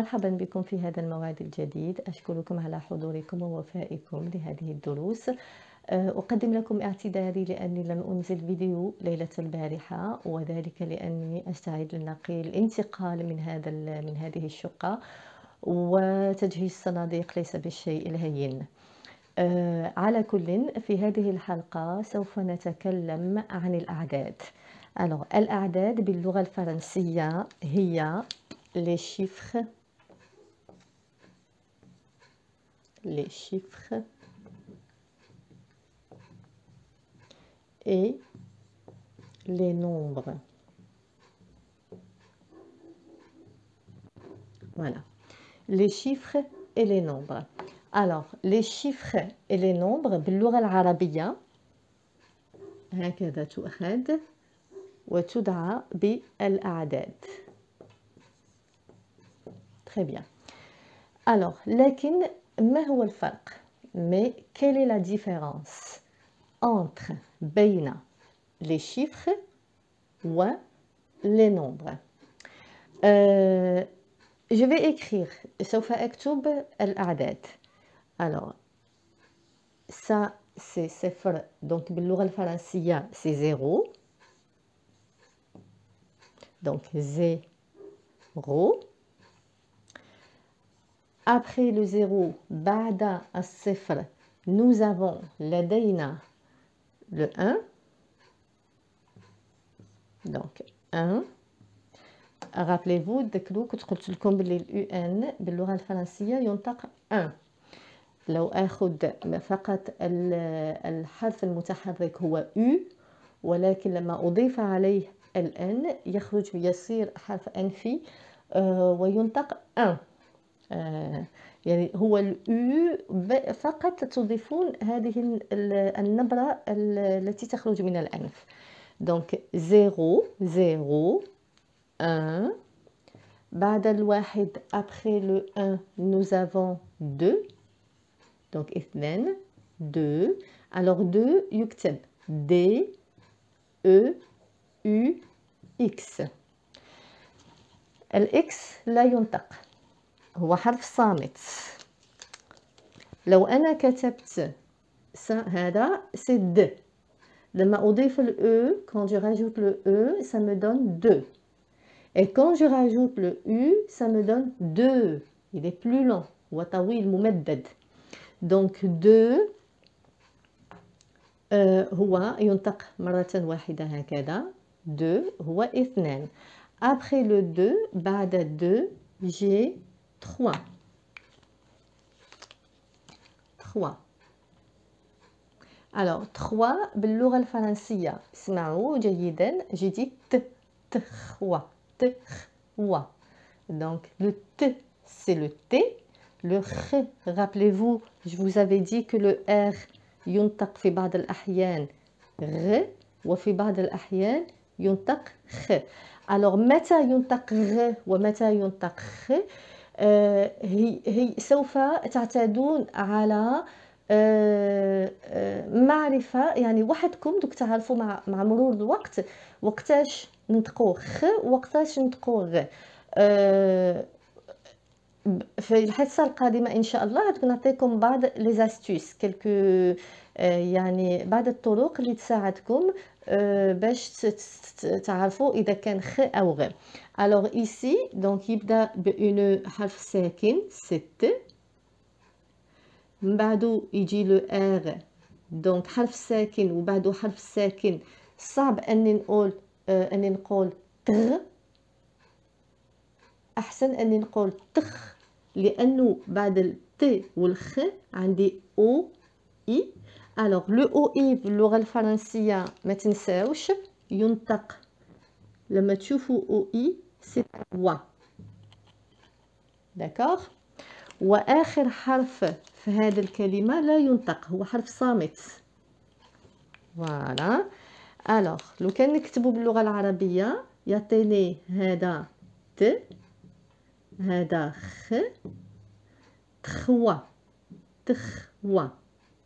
مرحبا بكم في هذا الموعد الجديد. أشكركم على حضوركم ووفائكم لهذه الدروس. أقدم لكم اعتذاري لأني لم أنزل فيديو ليلة البارحة، وذلك لأني أستعد للانتقال من هذه الشقة، وتجهيز الصناديق ليس بالشيء الهين. على كل، في هذه الحلقة سوف نتكلم عن الأعداد. الأعداد باللغة الفرنسية هي les chiffres et les nombres. Voilà, les chiffres et les nombres. Alors, les chiffres et les nombres باللغة العربية هكذا تؤخذ وتدعى بالأعداد. Très bien. Alors, لكن ما هو الفرق؟ Mais quelle est la différence entre بين les chiffres و les nombres? Je vais écrire. سوف أكتب الأعداد. Alors, ça c'est صفر. Donc باللغة الفرنسية c'est 0. Donc 0. Après le 0 بعد الصفر nous avons لدينا le 1. Donc 1. Rappelez-vous ذكروا كنت قلت لكم باللي الUN باللغة الفرنسية ينطق 1. لو أخذ فقط الحرف المتحرك هو U، ولكن لما أضيف عليه الN يصير حرف أنفي وينطق 1. يعني هو الU فقط تضيفون هذه النبرة التي تخرج من الأنف. Donc 0 0 1. بعد الواحد après le 1 nous avons 2. Donc 2. Alors 2 يكتب D E U X. الإكس لا ينطق، هو حرف صامت. لو أنا كتبت هذا سي د، لما أضيف ال E, quand je rajoute le E, ça me donne 2. Et quand je rajoute le U, ça me donne 2. Il est plus long. هو طويل ممدد. Donc 2 هو ينطق مرة واحدة هكذا. 2 هو 2. Après le 2 بعد 2 j'ai 3. 3. Alors 3 باللغة الفرنسية اسمعوا جيدا، j'ai dit 3. Donc le T c'est le T. Le R, rappelez-vous, je vous avais dit que le R ينطق في بعض الأحيان غ وفي بعض الأحيان ينطق خ. Alors متى ينطق غ ومتى ينطق خ؟ هي سوف تعتادون على معرفة، يعني وحدكم دوك تعرفوا مع مرور الوقت وقتاش نطقوا خ وقتاش نطقوا غ. في الحصة القادمة إن شاء الله نعطيكم بعض لي أستيس يعني بعض الطرق اللي تساعدكم باش تعرفوا إذا كان خ أو غ. Alors ici donc يبدأ بأون حرف ساكن 6، من بعده يجي لو R. donc حرف ساكن وبعده حرف ساكن صعب أني نقول تغ، أحسن أني نقول تخ، لأنه بعد الت والخ عندي أو إي. ألوغ لو أو إي باللغة الفرنسية ما تنساوش ينطق لما تشوفوا أو إي سي و. داكوغ. وآخر حرف في هذه الكلمة لا ينطق، هو حرف صامت. فوالا. ألوغ لو كان نكتبو باللغة العربية يعطيني هذا ت، هذا خ، تخوا تخوا.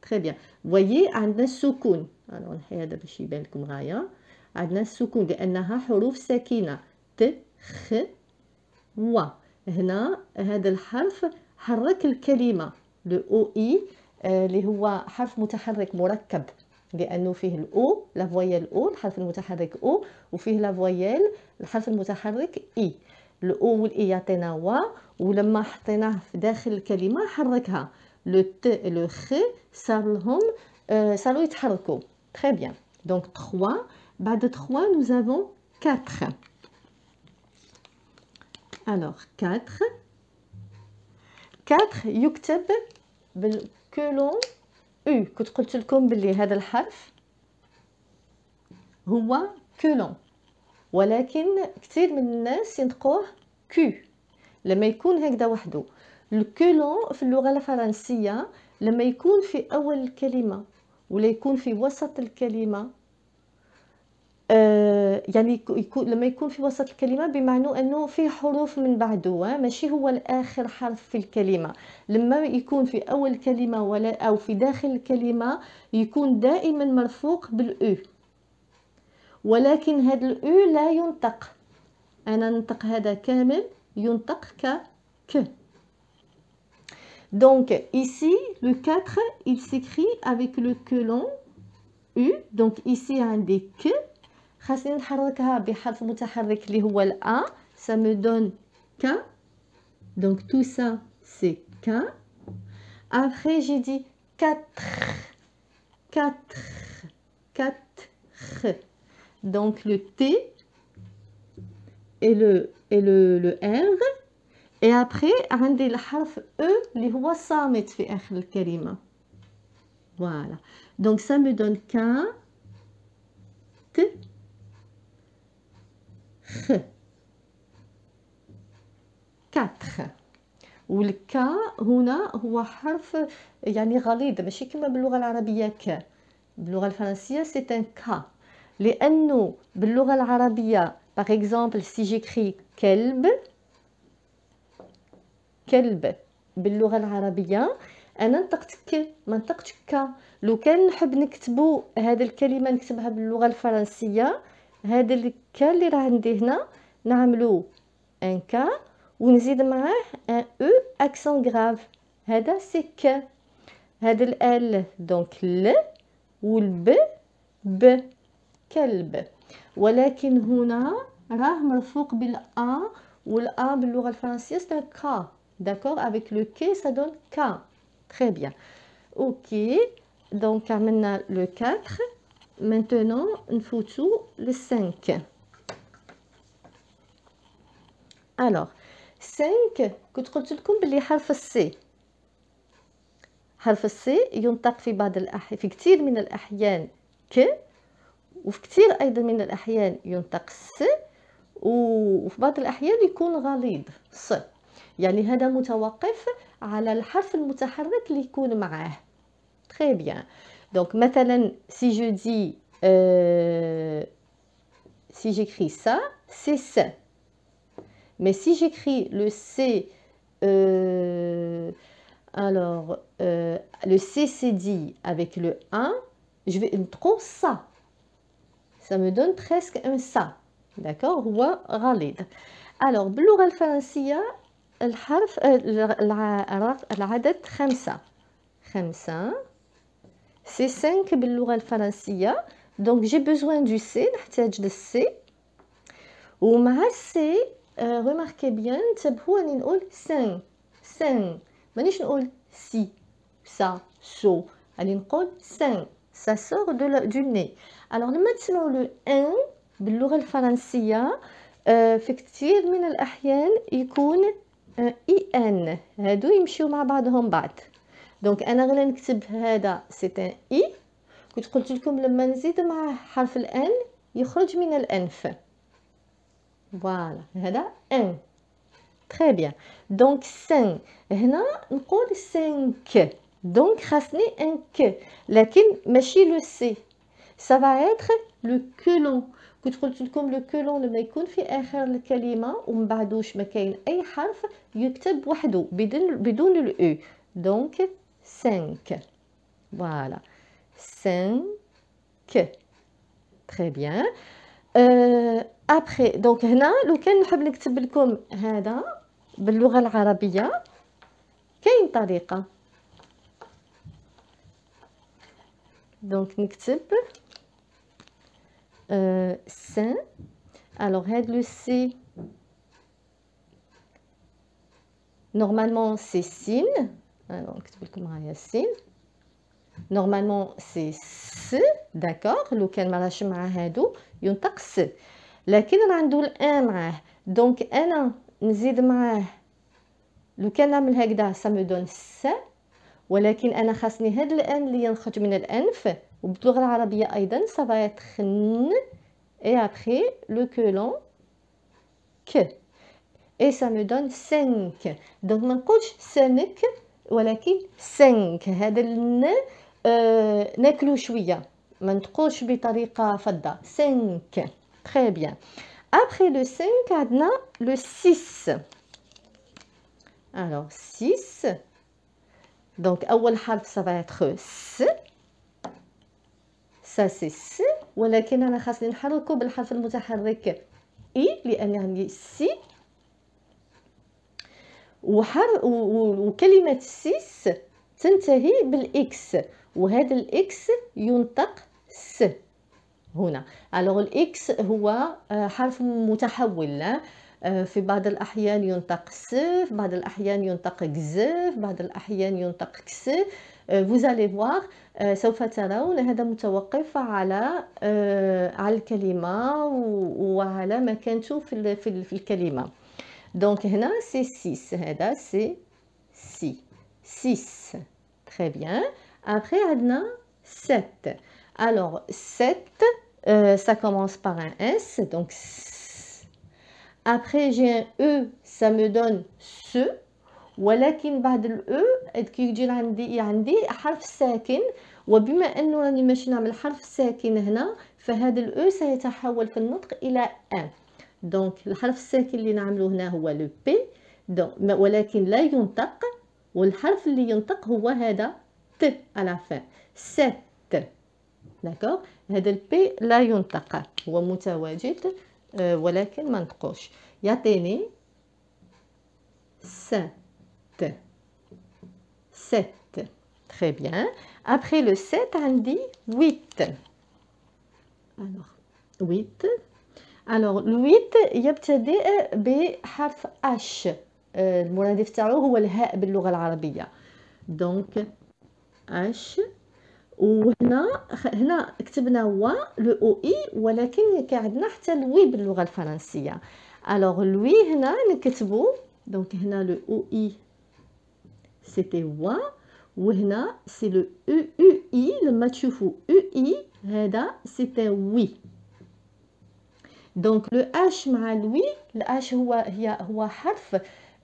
تري بيان. فوايي عندنا السكون. أنا نحي هذا باش يبان لكم غاية. عندنا السكون لأنها حروف ساكنة ت خ و. هنا هذا الحرف حرك الكلمة لو او اي اللي هو حرف متحرك مركب لانه فيه الاو لا فويال او الحرف المتحرك او وفيه لا فويال الحرف المتحرك اي الاو والاي يعطينا و ولما حطيناه في داخل الكلمة حركها لو ت لو خ صار لهم صاروا يتحركوا très bien donc 3 بعد 3 nous avons 4 alors 4 يكتب بالكولون او كنت قلت لكم باللي هذا الحرف هو كولون ولكن كثير من الناس ينطقوه كو لما يكون هكذا وحده الكولون في اللغة الفرنسية لما يكون في أول الكلمة ولا يكون في وسط الكلمة يعني لما يكون في وسط الكلمة بمعنى أنه في حروف من بعده ماشي هو الآخر حرف في الكلمة لما يكون في أول كلمة ولا أو في داخل الكلمة يكون دائما مرفوق بالأو ولكن هذا الأو لا ينطق أنا ننطق هذا كامل ينطق ك Donc ici le 4 il s'écrit avec le colon U donc ici عندي ك خاصني نحركها بحرف متحرك اللي هو الأ ça me donne K donc tout ça c'est K après j'ai dit 4 donc le T et le R et après عندي الحرف E اللي هو صامت في آخر الكلمة voilà donc ça me donne K T خ 4 والكا هنا هو حرف يعني غليظ ماشي كما باللغة العربية ك باللغة الفرنسية سي ان كا لأنه باللغة العربية par exemple si j'écris كلب باللغة العربية أنا نطقت ك ما نطقتش كا لو كان نحب نكتبو هذه الكلمة نكتبها باللغة الفرنسية هذا الكا اللي راه عندي هنا نعملو ان كا ونزيد معاه ان او اكسون غراف هذا سي ك هذا ال دونك ل والب ب كلب ولكن هنا راه مرفوق بالا والا باللغه الفرنسيه سي كا d'accord avec le K ça donne K très bien ok donc عملنا le 4 maintenant نفوتو le 5 alors 5 كنت قلت لكم بلي حرف السي حرف السي ينطق في بعض الأحيان في كثير من الأحيان ك وفي كثير أيضا من الأحيان ينطق س وفي بعض الأحيان يكون غليظ ص يعني هذا متوقف على الحرف المتحرك اللي يكون معاه très bien donc مثلا si je dis si j'écris ça c'est ça mais si j'écris le C alors le C c'est dit avec le 1 je vais trop ça me donne presque un ça d'accord هو غليظ alors باللغة الفرنسية الحرف العدد 5 c'est 5 باللغة الفرنسية donc j'ai besoin du C نحتاج للسي ومع السي remarquez bien انتبهوا اني نقول 5 مانيش نقول سي ça so اني نقول 5 ça sort du nez alors لما تسمعوا le 1 باللغة الفرنسية في كثير من الأحيان يكون اي ان هادو يمشيو مع بعضهم بعض دونك انا غير نكتب هذا سي ان اي كنت قلت لكم لما نزيد معه حرف الان يخرج من الانف فوالا هذا ان تري بيان دونك 5 هنا نقول 5 دونك خاصني ان ك لكن ماشي لو سي ça va être le colon كنت قلت لكم لو كولون لما يكون في اخر الكلمه ومن بعدوش ما كاين اي حرف يكتب وحده بدون الاو دونك 5 فوالا 5 تري بيان ابري دونك هنا لو كان نحب نكتب لكم هذا باللغة العربية كاين طريقة. دونك نكتب سين. الوغ هاد لو سي نورمالمون سي سين. نكتب لكم معايا سين. نورمالمون سي س، داكوغ. لو كان مراش مع هادو ينطق س، لكن راه عنده الان معاه، دونك انا نزيد معاه. لو كان نعمل هكذا سا مو دون س، ولكن انا خاصني هاد الان اللي ينخرج من الانف، وباللغه العربيه ايضا سافا يتخن اي ابخي لو كولون ك اي سا مو دون 5. دونك ما نقولش سنك ولكن 5. هذا الن ناكلو شويه، ما نتقولش بطريقه فضه. 5 تري بيان. ابخي لو 5 عندنا لو 6. alors 6. donc اول حرف ça va être س، ça c'est س، ولكن انا خاصني نحركه بالحرف المتحرك اي لان عندي سي. وكلمه 6 تنتهي بالاكس، وهذا الاكس ينطق س هنا. alors الاكس هو حرف متحول، في بعض الأحيان ينطق س، في بعض الأحيان ينطق جز، في بعض الأحيان ينطق كس. vous allez voir. سوف ترون هذا متوقف على الكلمة وعلى مكانته في الكلمة. دونك هنا سي 6، هذا سي سي 6. très bien. après عندنا 7. alors 7 ça commence par un S, donc après j'ai un E, ça me donne ce. ولكن بعد الأو كي يجي عندي حرف ساكن، وبما أنه راني ماشي نعمل حرف ساكن هنا، فهذا الأو سيتحول في النطق إلى أن. دونك الحرف الساكن اللي نعمله هنا هو لو بي، ولكن لا ينطق، والحرف اللي ينطق هو هذا ت على فان. 7 داكوغ. هذا البي لا ينطق، هو متواجد ولكن ما نطقوش. يعطيني 7. 7 très bien. après le 7 عندي 8. alors 8. alors le 8 يبتدئ بحرف اش، المرادف تاعو هو الهاء باللغه العربيه. دونك اش. وهنا كتبنا و لو او اي، ولكن كاين عندنا حتى الوي باللغه الفرنسيه. الوغ الوي هنا نكتبو، دونك هنا لو او اي سيتي و، وهنا سي لو او او اي. لما تشوفوا او اي هذا سيتي وي. دونك لو اش مع الوي، الاش هو حرف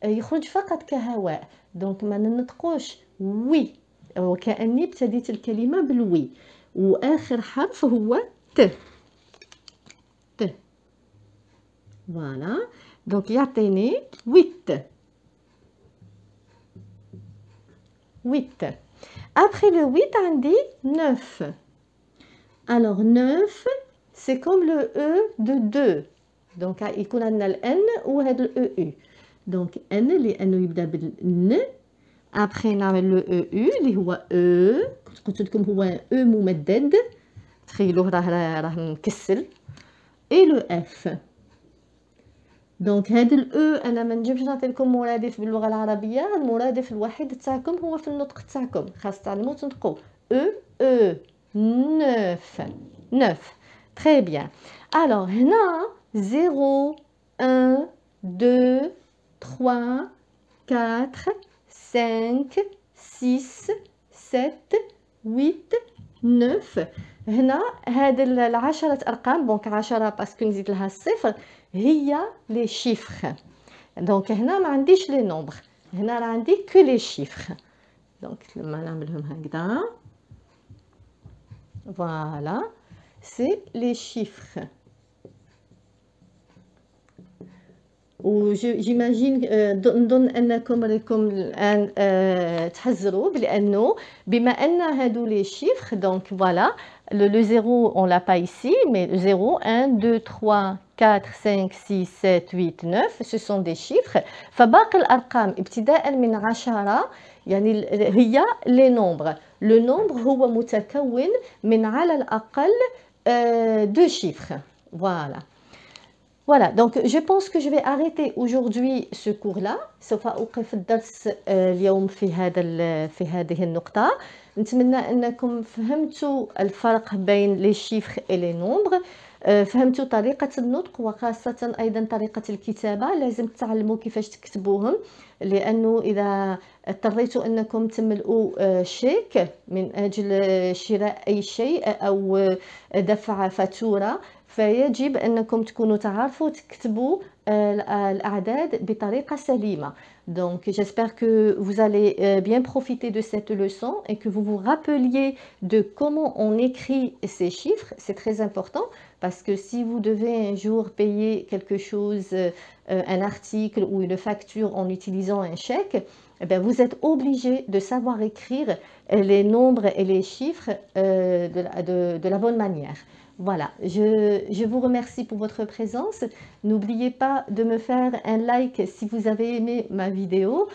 يخرج فقط كهواء، دونك ما ننطقوش وي، وكأني ابتديت الكلمة بالوي، وآخر حرف هو ت. ت. فوالا. دونك يعطيني 8. 8. Après le 8 عندي 9. alors 9 c'est comme le E de 2. دونك يكون عندنا الان وهذا الاو او. دونك ان لانه يبدا بالن. ابخي نعمل لو او او اللي هو او، قلت لكم هو او ممدد، تخيلوه راه مكسل. اي لو اف. دونك هذا الاو انا ما نجمش نعطي لكم مرادف باللغه العربيه، المرادف الوحيد تاعكم هو في النطق تاعكم، خاص تعلموا تنطقوا او او. 9. 9 très bien. alors هنا 0 1 2 3 4 5 6 7 8 9. هنا هاد العشرة أرقام، دونك 10 باسكو نزيد لها الصفر، هي لي شيفر. دونك هنا ما عنديش لي نومبر، هنا راه عندي كو لي شيفر. دونك لما نعملهم هكذا فوالا سي لي شيفر. جيماجين نظن انكم راكم الان تحزروا بانه بما ان هادو لي شيفر دونك فوالا le 0 on l'a pas ici mais 0 1 2 3 4 5 6 7 8 9 ce sont des chiffres فباقي الارقام ابتداء من 10 يعني هي لي نومبر لو نومبر هو متكون من على الاقل دو chiffres voilà. Voilà, donc je pense que je vais arrêter aujourd'hui ce cours-là. سوف أوقف الدرس اليوم في هذه النقطة. نتمنى أنكم فهمتوا الفرق بين لي شيفر et les nombres. فهمتوا طريقة النطق وخاصة أيضا طريقة الكتابة. لازم تتعلموا كيفاش تكتبوهم لأنه إذا اضطريتوا أنكم تملؤوا شيك من أجل شراء أي شيء أو دفع فاتورة فيجب أنكم تكونوا تعرفوا تكتبوا الأعداد بطريقة سليمة. Donc j'espère que vous allez bien profiter de cette leçon et que vous vous rappeliez de comment on écrit ces chiffres. C'est très important parce que si vous devez un jour payer quelque chose, un article ou une facture en utilisant un chèque, eh bien, vous êtes obligé de savoir écrire les nombres et les chiffres de la bonne manière. Voilà, je vous remercie pour votre présence. N'oubliez pas de me faire un like si vous avez aimé ma vidéo.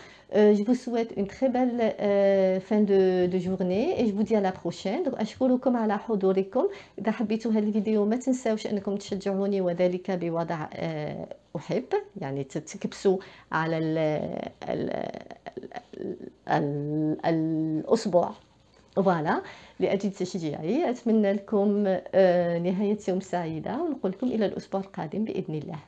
Je vous souhaite une très belle fin de journée et je vous dis à la prochaine. Donc أشكركم على حضوركم. إذا حبيتوا هذه الفيديو ما تنساوش أنكم تشجعوني وذلك بوضع أحب يعني تكبسوا على الأصبع. فوالا لأجل تشجيعي. أتمنى لكم نهاية يوم سعيدة ونقول لكم إلى الأسبوع القادم بإذن الله.